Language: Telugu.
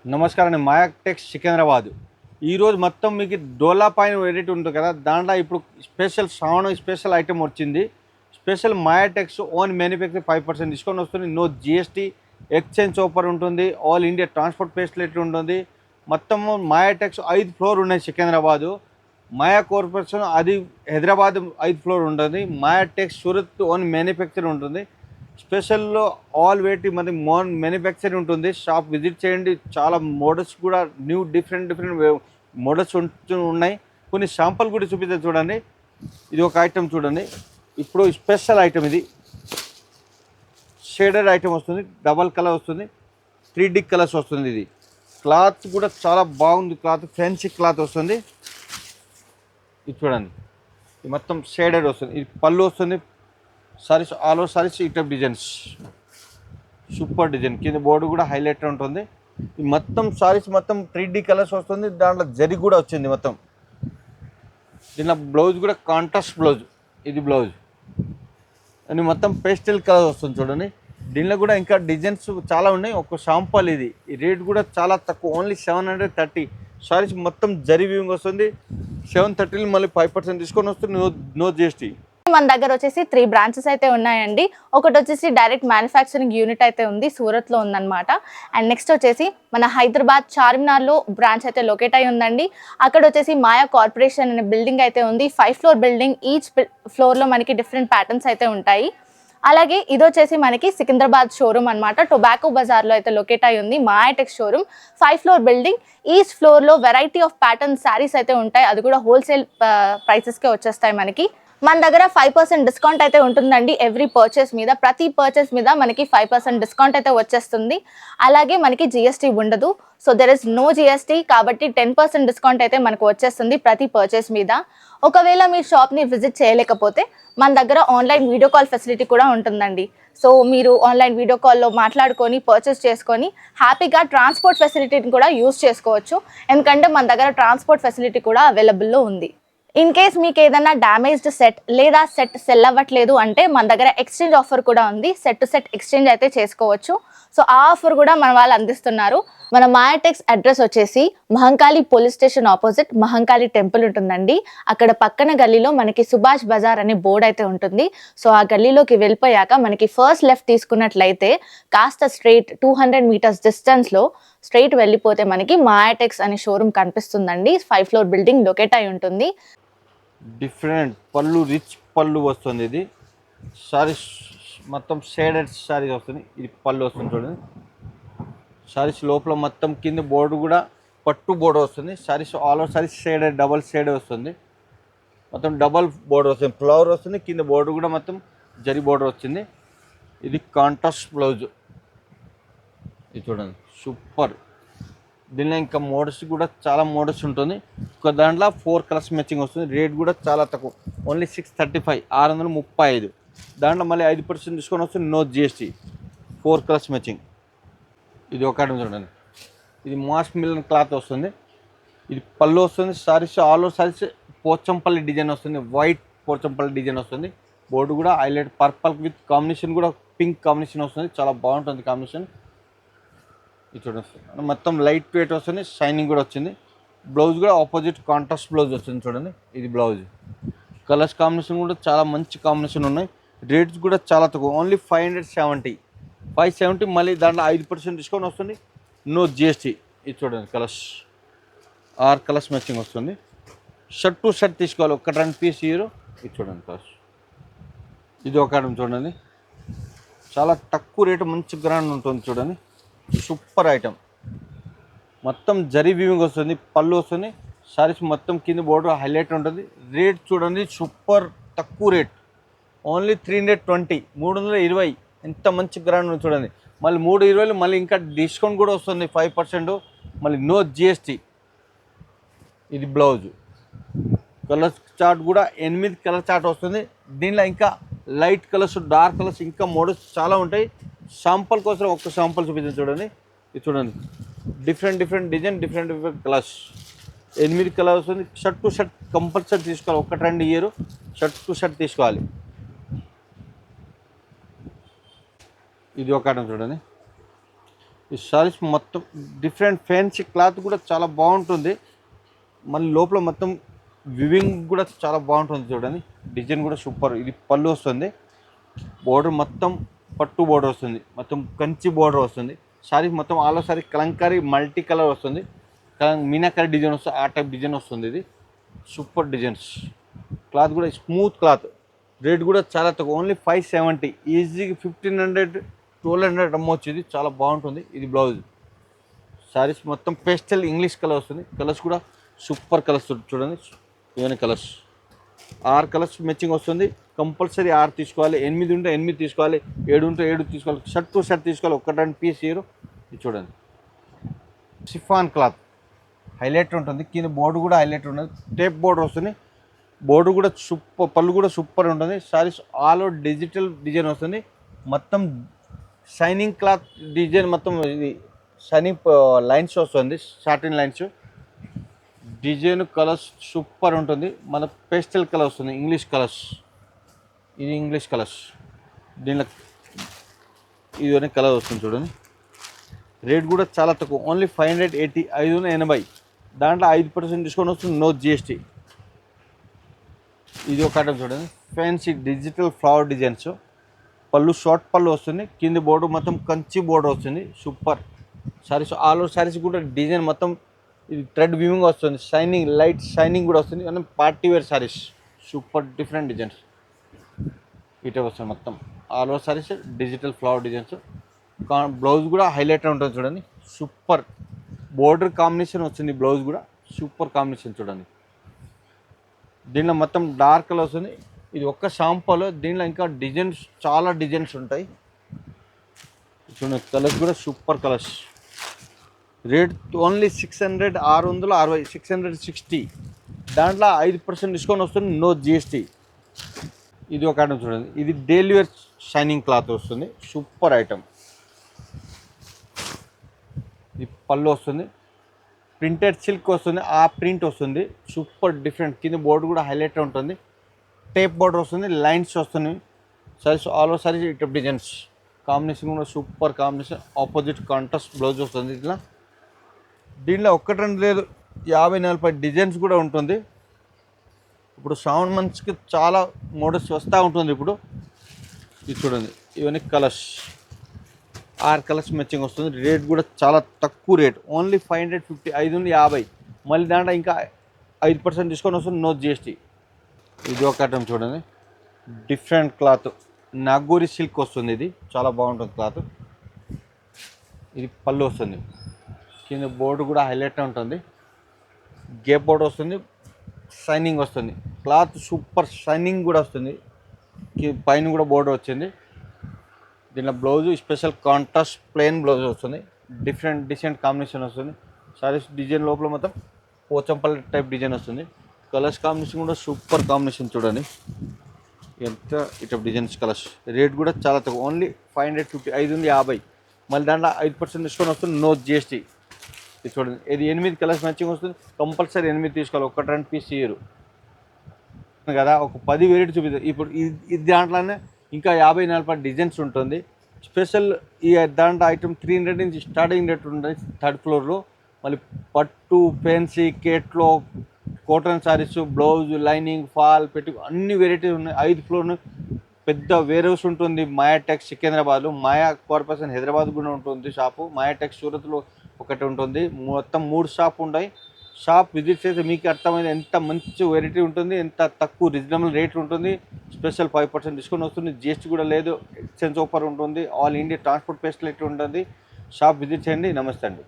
నమస్కారం అండి. మాయా టెక్స్ సికింద్రాబాద్. ఈరోజు మొత్తం మీకు డోలా పైన వెరైటీ ఉంటుంది కదా, దాంట్లో ఇప్పుడు స్పెషల్ శ్రావణ స్పెషల్ ఐటమ్ వచ్చింది. స్పెషల్ మాయా టెక్స్ ఓన్ మ్యానుఫ్యాక్చర్ 5% డిస్కౌంట్ వస్తుంది. నో జిఎస్టీ, ఎక్స్చేంజ్ ఆఫర్ ఉంటుంది. ఆల్ ఇండియా ట్రాన్స్పోర్ట్ ఫెసిలిటీ ఉంటుంది. మొత్తము మాయా టెక్స్ 5 ఫ్లోర్ ఉన్నాయి సికింద్రాబాదు. మాయా కార్పొరేషన్ అది హైదరాబాద్ 5 ఫ్లోర్ ఉంటుంది. మాయా టెక్స్ సూరత్ ఓన్ మ్యానుఫ్యాక్చర్ ఉంటుంది. స్పెషల్లో ఆల్ వెరైటీ మరి మ్యానుఫ్యాక్చరింగ్ ఉంటుంది. షాప్ విజిట్ చేయండి. చాలా మోడల్స్ కూడా న్యూ డిఫరెంట్ మోడల్స్ ఉన్నాయి. కొన్ని శాంపుల్ కూడా చూపిస్తారు చూడండి. ఇది ఒక ఐటమ్ చూడండి. ఇప్పుడు స్పెషల్ ఐటమ్ ఇది షేడెడ్ ఐటమ్ వస్తుంది. డబల్ కలర్ వస్తుంది. 3D కలర్స్ వస్తుంది. ఇది క్లాత్ కూడా చాలా బాగుంది. క్లాత్ ఫ్యాన్సీ క్లాత్ వస్తుంది. ఇది చూడండి. ఇది మొత్తం షేడెడ్ వస్తుంది. ఇది పళ్ళు వస్తుంది. సారీస్ ఆల్ ఓవర్ సారీస్ ఈ టైప్ డిజైన్స్, సూపర్ డిజైన్. కింద బోర్డు కూడా హైలైట్ ఉంటుంది. ఈ మొత్తం సారీస్ మొత్తం 3D కలర్స్ వస్తుంది. దాంట్లో జరి కూడా వచ్చింది మొత్తం. దీనిలో బ్లౌజ్ కూడా కాంట్రాస్ట్ బ్లౌజ్. ఇది బ్లౌజ్ అని మొత్తం పేస్టల్ కలర్ వస్తుంది చూడండి. దీనిలో కూడా ఇంకా డిజైన్స్ చాలా ఉన్నాయి. ఒక శాంపుల్ ఇది. ఈ రేట్ కూడా చాలా తక్కువ, ఓన్లీ 730. సారీస్ మొత్తం జరి వ్యూయింగ్ వస్తుంది. 730 మళ్ళీ 5% డిస్కౌంట్ వస్తుంది. No GST. మన దగ్గర వచ్చేసి 3 బ్రాంచెస్ అయితే ఉన్నాయండి. ఒకటి వచ్చేసి డైరెక్ట్ మ్యానుఫ్యాక్చరింగ్ యూనిట్ అయితే ఉంది, సూరత్లో ఉందన్నమాట. అండ్ నెక్స్ట్ వచ్చేసి మన హైదరాబాద్ చార్మినార్లో బ్రాంచ్ అయితే లొకేట్ అయి ఉందండి. అక్కడ వచ్చేసి మాయా కార్పొరేషన్ అనే బిల్డింగ్ అయితే ఉంది. 5 ఫ్లోర్ బిల్డింగ్. ఈచ్ ఫ్లోర్లో మనకి డిఫరెంట్ ప్యాటర్న్స్ అయితే ఉంటాయి. అలాగే ఇది వచ్చేసి మనకి సికింద్రాబాద్ షోరూమ్ అనమాట. టొబాకో బజార్లో అయితే లొకేట్ అయి ఉంది Maya Tex showroom. 5 floor building. Each ఫ్లోర్లో వెరైటీ ఆఫ్ ప్యాటర్న్ శారీస్ అయితే ఉంటాయి. అది కూడా హోల్సేల్ ప్రైసెస్కే వచ్చేస్తాయి మనకి. మన దగ్గర 5% డిస్కౌంట్ అయితే ఉంటుందండి ఎవ్రీ పర్చేస్ మీద. ప్రతి పర్చేస్ మీద మనకి 5% డిస్కౌంట్ అయితే వచ్చేస్తుంది. అలాగే మనకి జిఎస్టీ ఉండదు. So there is no GST, కాబట్టి 10% డిస్కౌంట్ అయితే మనకు వచ్చేస్తుంది ప్రతి పర్చేస్ మీద. ఒకవేళ మీ షాప్ని విజిట్ చేయలేకపోతే మన దగ్గర ఆన్లైన్ వీడియో కాల్ ఫెసిలిటీ కూడా ఉంటుందండి. సో మీరు ఆన్లైన్ వీడియో కాల్లో మాట్లాడుకొని పర్చేస్ చేసుకొని హ్యాపీగా ట్రాన్స్పోర్ట్ ఫెసిలిటీని కూడా యూజ్ చేసుకోవచ్చు. ఎందుకంటే మన దగ్గర ట్రాన్స్పోర్ట్ ఫెసిలిటీ కూడా అవైలబుల్లో ఉంది. ఇన్ కేస్ మీకు ఏదైనా డ్యామేజ్డ్ సెట్ లేదా సెట్ సెల్ అవ్వట్లేదు అంటే మన దగ్గర ఎక్స్చేంజ్ ఆఫర్ కూడా ఉంది. సెట్ టు సెట్ ఎక్స్చేంజ్ అయితే చేసుకోవచ్చు. సో ఆ ఆఫర్ కూడా మన వాళ్ళు అందిస్తున్నారు. మన మాయా టెక్స్ అడ్రస్ వచ్చేసి Mahankali police station opposite Mahankali temple ఉంటుందండి. అక్కడ పక్కన గల్లీలో మనకి సుభాష్ బజార్ అనే బోర్డు అయితే ఉంటుంది. సో ఆ గల్లీలోకి వెళ్ళిపోయాక మనకి ఫస్ట్ లెఫ్ట్ తీసుకున్నట్లయితే కాస్త స్ట్రైట్ 200 మీటర్స్ డిస్టెన్స్లో స్ట్రైట్ వెళ్ళిపోతే మనకి మాయా టెక్స్ అనే షోరూమ్ కనిపిస్తుందండి. 5 ఫ్లోర్ బిల్డింగ్ లొకేట్ అయి ఉంటుంది. డిఫరెంట్ పళ్ళు, రిచ్ పళ్ళు వస్తుంది. ఇది సారీస్ మొత్తం షేడెడ్ సారీస్ వస్తుంది. ఇది పళ్ళు వస్తుంది చూడండి. సారీస్ లోపల మొత్తం కింద బోర్డు కూడా పట్టు బోర్డు వస్తుంది. Saris all over saris shaded, double shade వస్తుంది. మొత్తం డబల్ బోర్డర్ వస్తుంది. ఫ్లవర్ వస్తుంది. కింద బోర్డు కూడా మొత్తం జరి బోర్డర్ వచ్చింది. ఇది కాంట్రాస్ట్ బ్లౌజ్. ఇది చూడండి, సూపర్. దీనిలో ఇంకా మోడల్స్ కూడా చాలా మోడల్స్ ఉంటుంది. ఒక దాంట్లో 4 కలర్స్ మ్యాచింగ్ వస్తుంది. రేట్ కూడా చాలా తక్కువ, ఓన్లీ 635, 635. దాంట్లో మళ్ళీ 5% డిస్కౌంట్ వస్తుంది. No GST. 4 colours matching. ఇది ఒకటి చూడండి. ఇది మాస్ మిలన్ క్లాత్ వస్తుంది. ఇది పళ్ళు వస్తుంది. Saris all over saris Pochampally design వస్తుంది. వైట్ పోచంపల్లి డిజైన్ వస్తుంది. బోర్డు కూడా హైలైట్ పర్పల్ విత్ కాంబినేషన్ కూడా పింక్ కాంబినేషన్ వస్తుంది. చాలా బాగుంటుంది కాంబినేషన్. ఇది చూడండి, మొత్తం లైట్ వెయిట్ వస్తుంది. షైనింగ్ కూడా వచ్చింది. బ్లౌజ్ కూడా ఆపోజిట్ కాంట్రాస్ట్ బ్లౌజ్ వస్తుంది చూడండి. ఇది బ్లౌజ్. కలర్స్ కాంబినేషన్ కూడా చాలా మంచి కాంబినేషన్ ఉన్నాయి. రేట్స్ కూడా చాలా తక్కువ, ఓన్లీ 570. మళ్ళీ దాంట్లో 5% డిస్కౌంట్ వస్తుంది. No GST. ఇది చూడండి, కలర్స్ 6 కలర్స్ మ్యాచింగ్ వస్తుంది. షర్ట్ టు షర్ట్ తీసుకోవాలి, 1-2 పీస్ ఇయర్. ఇది చూడండి కలర్స్. ఇది ఒక చూడండి, చాలా తక్కువ రేటు, మంచి గ్రాండ్ ఉంటుంది చూడండి. Super item. మొత్తం జరీ వీవింగ్ వస్తుంది. పళ్ళు వస్తుంది. సారీస్ మొత్తం కింద బోర్డర్ హైలైట్ ఉంటుంది. రేట్ చూడండి, సూపర్ తక్కువ రేట్, ఓన్లీ 320, 320. ఎంత మంచి గ్రాండ్ ఉంది చూడండి. మళ్ళీ 320 మళ్ళీ ఇంకా డిస్కౌంట్ కూడా వస్తుంది 5%. మళ్ళీ నో జిఎస్టీ. ఇది బ్లౌజ్. కలర్ చార్ట్ కూడా 8 కలర్ చార్ట్ వస్తుంది. దీనిలో ఇంకా లైట్ కలర్స్, డార్క్ కలర్స్, ఇంకా మోడల్స్ చాలా ఉంటాయి. శాంపుల్ కోసం ఒక శాంపుల్ చూపించాను చూడండి. ఇది చూడండి, different design, different colours. 8 colours ఉంది. షర్ట్ టు షర్ట్ కంపల్సరీ తీసుకోవాలి. 1-2 ఇయర్ షర్ట్ టు షర్ట్ తీసుకోవాలి. ఇది ఒక చూడండి. ఈ సారీస్ మొత్తం డిఫరెంట్ ఫ్యాన్సీ క్లాత్ కూడా చాలా బాగుంటుంది. మళ్ళీ లోపల మొత్తం వివింగ్ కూడా చాలా బాగుంటుంది చూడండి. డిజైన్ కూడా సూపర్. ఇది పళ్ళు వస్తుంది. బోర్డర్ మొత్తం పట్టు బోర్డర్ వస్తుంది, మొత్తం కంచి బోర్డర్ వస్తుంది. సారీ మొత్తం all over sorry Kalamkari multi colour వస్తుంది. మీనాకరీ డిజైన్ వస్తుంది, ఆ టైప్ డిజైన్ వస్తుంది. ఇది సూపర్ డిజైన్స్. క్లాత్ కూడా స్మూత్ క్లాత్. రేట్ కూడా చాలా తక్కువ, ఓన్లీ 570. ఈజీగా 1500 1200 అమ్మవచ్చు. ఇది చాలా బాగుంటుంది. ఇది బ్లౌజ్. సారీస్ మొత్తం పేస్టల్ ఇంగ్లీష్ కలర్ వస్తుంది. కలర్స్ కూడా సూపర్ కలర్స్ చూడండి. ఇవన్నీ కలర్స్ 6 కలర్స్ మ్యాచింగ్ వస్తుంది. కంపల్సరీ 6 తీసుకోవాలి. 8 ఉంటే 8 తీసుకోవాలి, 7 ఉంటే 7 తీసుకోవాలి. షర్ట్ టు షర్ట్ తీసుకోవాలి, ఒక్కటాన్ని పీస్ ఇయరు. ఇది చూడండి. షిఫాన్ క్లాత్ హైలైట్ ఉంటుంది. కింద బోర్డు కూడా హైలైట్ ఉంటుంది. టేప్ బోర్డర్ వస్తుంది. బోర్డు కూడా సూపర్, పళ్ళు కూడా సూపర్ ఉంటుంది. Saris all over digital design వస్తుంది. మొత్తం షైనింగ్ క్లాత్ డిజైన్, మొత్తం ఇది షైనింగ్ లైన్స్ వస్తుంది, satin lines. Design colours super ఉంటుంది. మన పేస్టల్ కలర్ వస్తుంది, ఇంగ్లీష్ కలర్స్. ఇది ఇంగ్లీష్ కలర్స్. దీనిలో ఇది కలర్ వస్తుంది చూడండి. రేట్ కూడా చాలా తక్కువ, ఓన్లీ 580. 580. దాంట్లో 5% డిస్కౌంట్ వస్తుంది, నో జిఎస్టీ. ఇది ఒక ఐటమ్ చూడండి. Fancy digital flower designs. పళ్ళు షార్ట్ పళ్ళు వస్తుంది. కింద బోర్డు మొత్తం కంచి బోర్డు వస్తుంది. Super saris. All over saris కూడా డిజైన్ మొత్తం ఇది థ్రెడ్ వీవింగ్ వస్తుంది. షైనింగ్ లైట్ షైనింగ్ కూడా వస్తుంది. అంటే party wear saris. Super different designs ఇటే వస్తుంది. మొత్తం all over saris digital flower designs. Blouse కూడా హైలైట్ ఉంటుంది చూడండి. సూపర్ బోర్డర్ కాంబినేషన్ వచ్చింది. బ్లౌజ్ కూడా సూపర్ కాంబినేషన్ చూడండి. దీనిలో మొత్తం డార్క్ కలర్ వస్తుంది. ఇది ఒక్క షాంపూలో, దీనిలో ఇంకా డిజైన్స్ చాలా డిజైన్స్ ఉంటాయి చూడండి. కలర్స్ కూడా సూపర్ కలర్స్. Rate only 600. 660. 660. దాంట్లో 5% డిస్కౌంట్ వస్తుంది, నో జిఎస్టీ. ఇది ఒక ఐటమ్ చూడండి. ఇది డైలీ వేర్ షైనింగ్ క్లాత్ వస్తుంది. Super item. ఇది పళ్ళు వస్తుంది. ప్రింటెడ్ సిల్క్ వస్తుంది, ఆ ప్రింట్ వస్తుంది. Super different. కింద బోర్డు కూడా హైలైట్ ఉంటుంది. టేప్ బోర్డర్ వస్తుంది, లైన్స్ వస్తుంది. సారీస్ ఆల్ ఓవర్ సారీస్ ఇటు డిజైన్స్. కాంబినేషన్ కూడా super combination. Opposite contrast blouse వస్తుంది. ఇట్లా దీనిలో 1-2 లేదు, 50-40 డిజైన్స్ కూడా ఉంటుంది. ఇప్పుడు శ్రావణ మంత్స్కి చాలా మోడల్స్ వస్తూ ఉంటుంది. ఇప్పుడు ఇది చూడండి. ఇవన్నీ కలర్స్ 6 కలర్స్ మ్యాచింగ్ వస్తుంది. రేట్ కూడా చాలా తక్కువ రేట్, ఓన్లీ 550. 550. మళ్ళీ దాంట్లో ఇంకా 5% డిస్కౌంట్ వస్తుంది, నో జిఎస్టీ. ఇది ఒక ఐటమ్ చూడండి. డిఫరెంట్ క్లాత్ నాగోరి సిల్క్ వస్తుంది. ఇది చాలా బాగుంటుంది క్లాత్. ఇది పళ్ళు వస్తుంది. కింద బోర్డు కూడా హైలైట్ ఉంటుంది. గేప్ బోర్డు వస్తుంది, షైనింగ్ వస్తుంది. క్లాత్ సూపర్ షైనింగ్ కూడా వస్తుంది. పైన కూడా బోర్డు వచ్చింది. దీనిలో blouse special contrast plain blouse వస్తుంది. డిఫరెంట్ డిసెంట్ కాంబినేషన్ వస్తుంది. సారీస్ డిజైన్ లోపల మొత్తం పోచంపల్లి టైప్ డిజైన్ వస్తుంది. కలర్స్ కాంబినేషన్ కూడా సూపర్ కాంబినేషన్ చూడండి. ఎంత ఇటు డిజైన్స్ కలర్స్. రేట్ కూడా చాలా తక్కువ, ఓన్లీ 550. 550. మళ్ళీ దాంట్లో 5% డిస్కౌంట్ వస్తుంది, నో జిఎస్టీ. ఇది చూడండి. ఇది 8 కలర్స్ మ్యాచింగ్ వస్తుంది. కంపల్సరీ 8 తీసుకోవాలి, 1-2 పీస్ ఇయ్యరు కదా. ఒక 10 వెరైటీ చూపిస్తారు. ఇప్పుడు ఇది దాంట్లోనే ఇంకా 50-40 డిజైన్స్ ఉంటుంది. స్పెషల్ ఈ దాంట్లో ఐటమ్ 300 నుంచి స్టార్టింగ్ రేట్ ఉంటుంది 3rd ఫ్లోర్లో. మళ్ళీ పట్టు, ఫ్యాన్సీ, కేట్లో, cotton saris, blouse, lining, fall పెట్టి అన్ని వెరైటీస్ ఉన్నాయి. 5th ఫ్లోర్ పెద్ద వేర్ హౌస్ ఉంటుంది. మాయా టెక్స్ సికింద్రాబాద్లో, మాయా కార్పొరేషన్ హైదరాబాద్ కూడా ఉంటుంది షాపు. మాయా టెక్స్ సూరత్లో ఒకటి ఉంటుంది. మొత్తం 3 షాప్ ఉంటాయి. షాప్ విజిట్ చేస్తే మీకు అర్థమైంది ఎంత మంచి వెరైటీ ఉంటుంది, ఎంత తక్కువ రీజనబుల్ రేట్ ఉంటుంది. స్పెషల్ 5% డిస్కౌంట్ వస్తుంది. జిఎస్టీ కూడా లేదు. ఎక్స్చేంజ్ ఆఫర్ ఉంటుంది. ఆల్ ఇండియా ట్రాన్స్పోర్ట్ ఫెసిలిటీ ఉంటుంది. షాప్ విజిట్ చేయండి. నమస్తే అండి.